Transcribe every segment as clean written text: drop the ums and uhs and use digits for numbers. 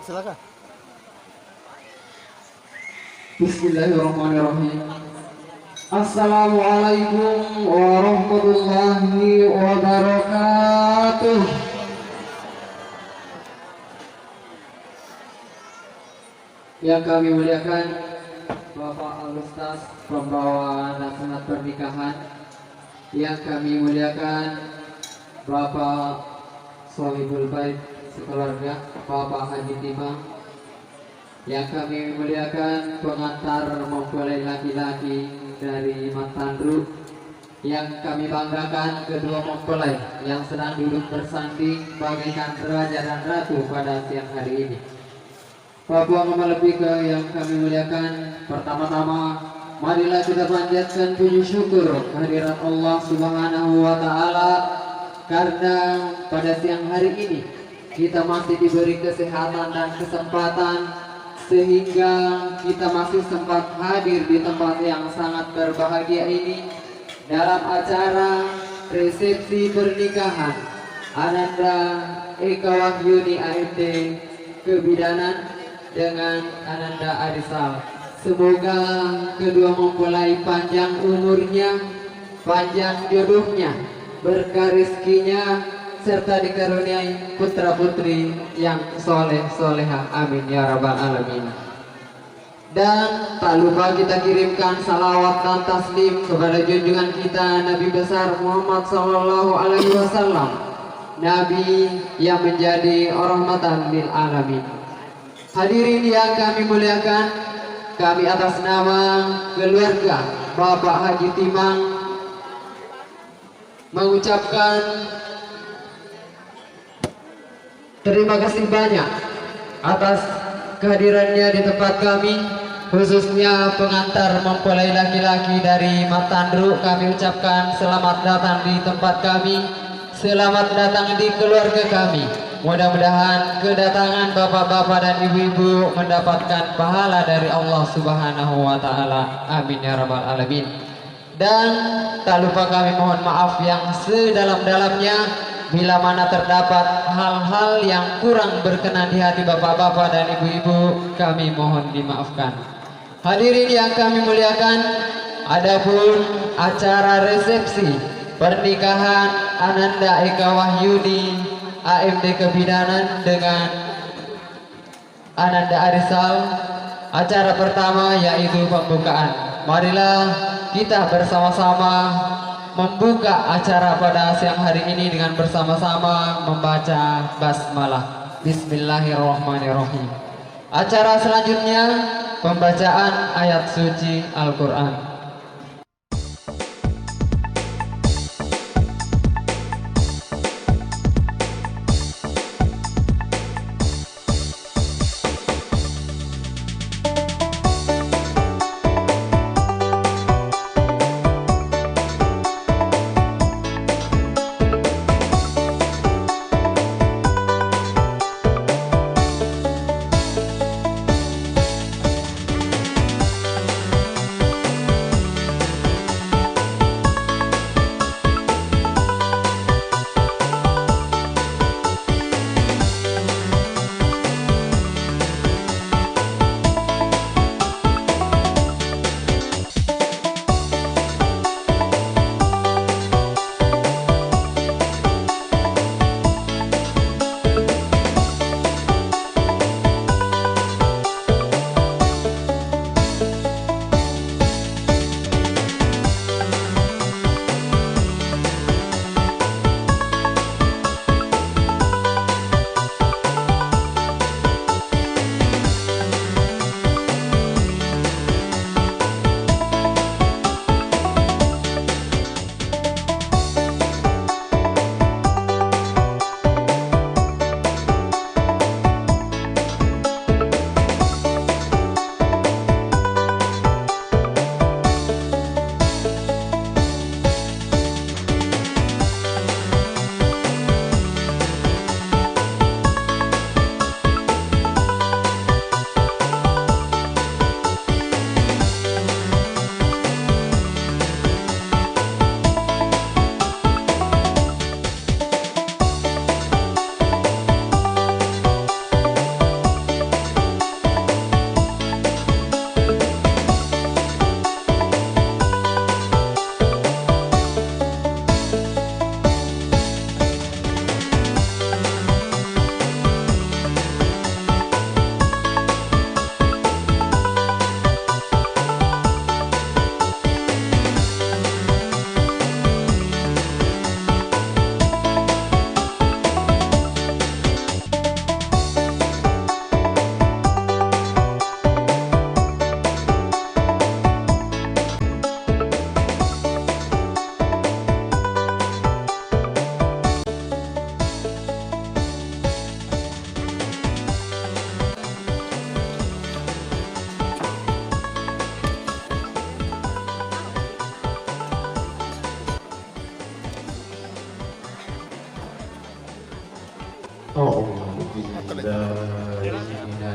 silakan. Bismillahirrahmanirrahim. Assalamualaikum warahmatullahi wabarakatuh. Yang kami muliakan Bapak Al-Ustaz pembawa nasihat pernikahan, yang kami muliakan Bapak Sholihul Bait sekeluarga Bapak Haji Timang, yang kami muliakan pengantar mempelai laki-laki dari Matandru, yang kami banggakan kedua mempelai yang sedang duduk bersanding bagaikan raja dan ratu pada siang hari ini. Bapak Mama Lebika yang kami muliakan, pertama-tama marilah kita panjatkan puji syukur kehadirat Allah Subhanahu wa Ta'ala, karena pada siang hari ini kita masih diberi kesehatan dan kesempatan sehingga kita masih sempat hadir di tempat yang sangat berbahagia ini dalam acara resepsi pernikahan Ananda Eka Wahyuni AMD Kebidanan dengan Ananda Arisal. Semoga kedua mempelai panjang umurnya, panjang jodohnya, berkah rezekinya, serta dikaruniai putra putri yang soleh soleha, amin ya rabbal alamin. Dan tak lupa kita kirimkan salawat dan taslim kepada junjungan kita Nabi besar Muhammad sallallahu alaihi wasallam, Nabi yang menjadi rahmatan lil alamin. Hadirin yang kami muliakan, kami atas nama keluarga Bapak Haji Timang mengucapkan terima kasih banyak atas kehadirannya di tempat kami, khususnya pengantar mempelai laki-laki dari Matandru. Kami ucapkan selamat datang di tempat kami, selamat datang di keluarga kami. Mudah-mudahan kedatangan bapak-bapak dan ibu-ibu mendapatkan pahala dari Allah Subhanahu wa Ta'ala, amin ya rabbal alamin. Dan tak lupa kami mohon maaf yang sedalam-dalamnya bila mana terdapat hal-hal yang kurang berkenan di hati bapak-bapak dan ibu-ibu, kami mohon dimaafkan. Hadirin yang kami muliakan, adapun acara resepsi pernikahan Ananda Eka Wahyuni AMD Kebidanan dengan Ananda Arisal, acara pertama yaitu pembukaan. Marilah kita bersama-sama membuka acara pada siang hari ini dengan bersama-sama membaca basmalah. Bismillahirrahmanirrahim. Acara selanjutnya pembacaan ayat suci Al-Quran.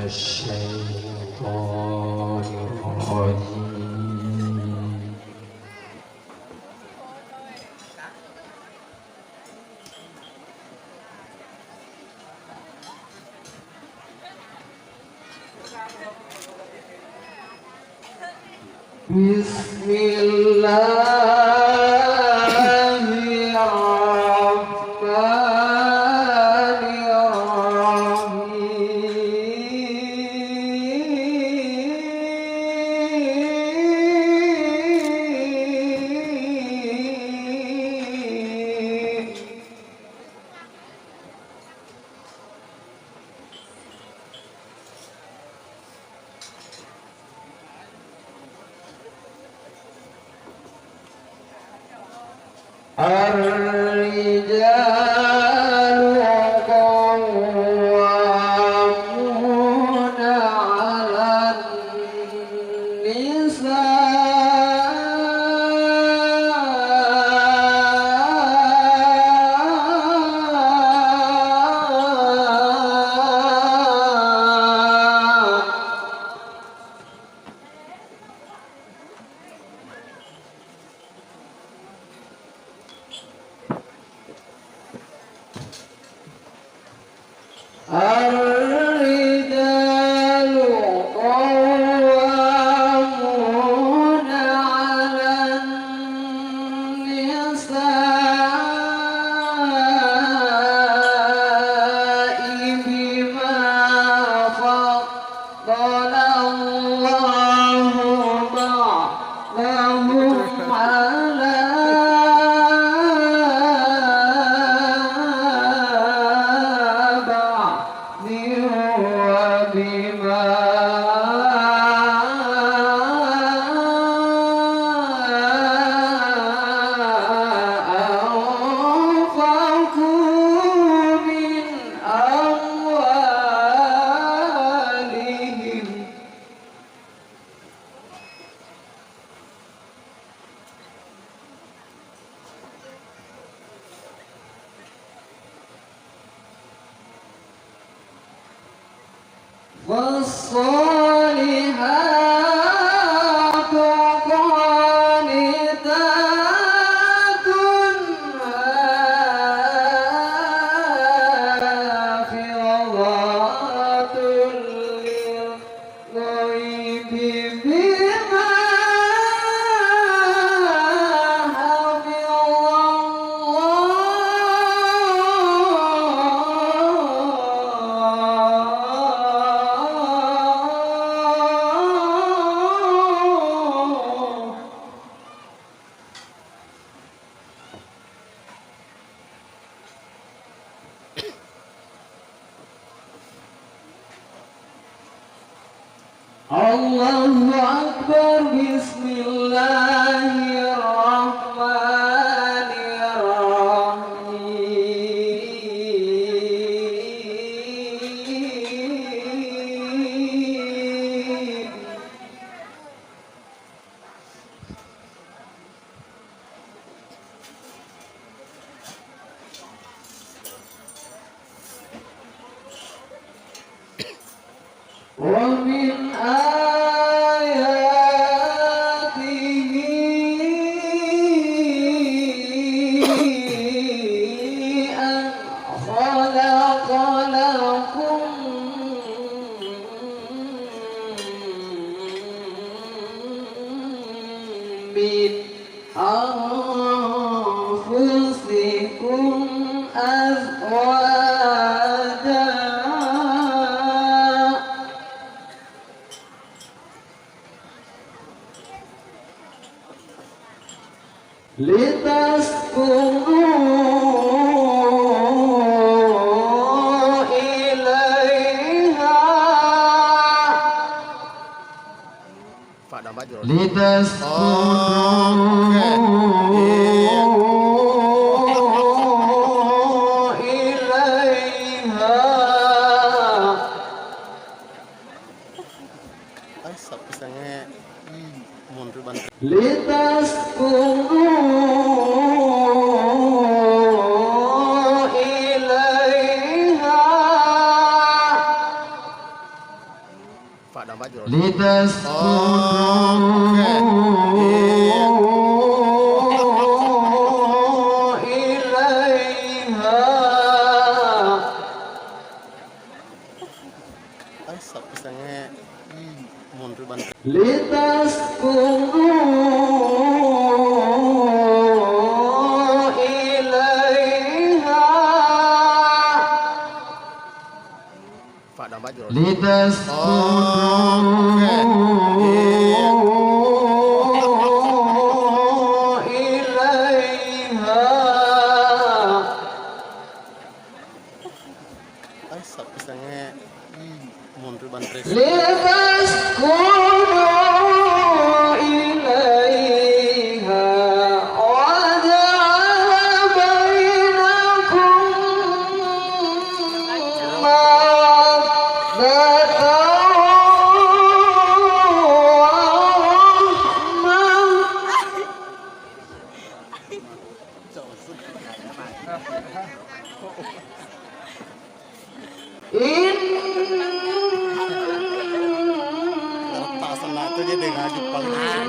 الشيطان الرجيم بسم الله الرحمن الرجال قوامون على النساء الرجال قوامون على النساء بما فضل الله بعضهم على بعض وبما أنفقوا من أموالهم والصالحات قانتات حافظات للغيب بما حفظ الله الله أكبر بسم الله الرحمن الرحيم ومن آياته أن خلق لكم من أنفسكم أزواجا لتسكنوا إليها Pak Dambat Jero. لتسكنوا إليها Pisangnya mundur banget. لتسكنوا إليها Pak Dampak Juroli. لتسكنوا إليها Sapi sange mundur bantu. لتسكنوا إليها Pak Dampak Juroli. لتسكنوا إليها Sapi sange mundur bantu. لتسكنوا إليها وجعل بينكم مودة Tak senang tu dia dengar dipanggil.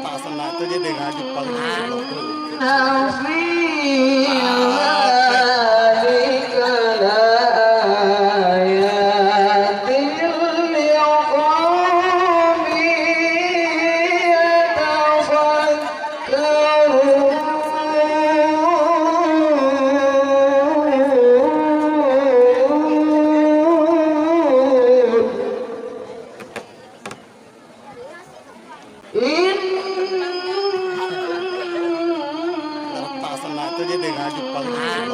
Tak senang tu dia dengar dipanggil. Tak senang tu dia dengar dipanggil.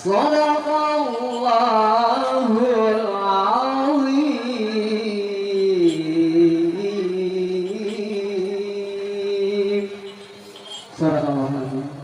Sadaqallahul azim. Sadaqallahul azim.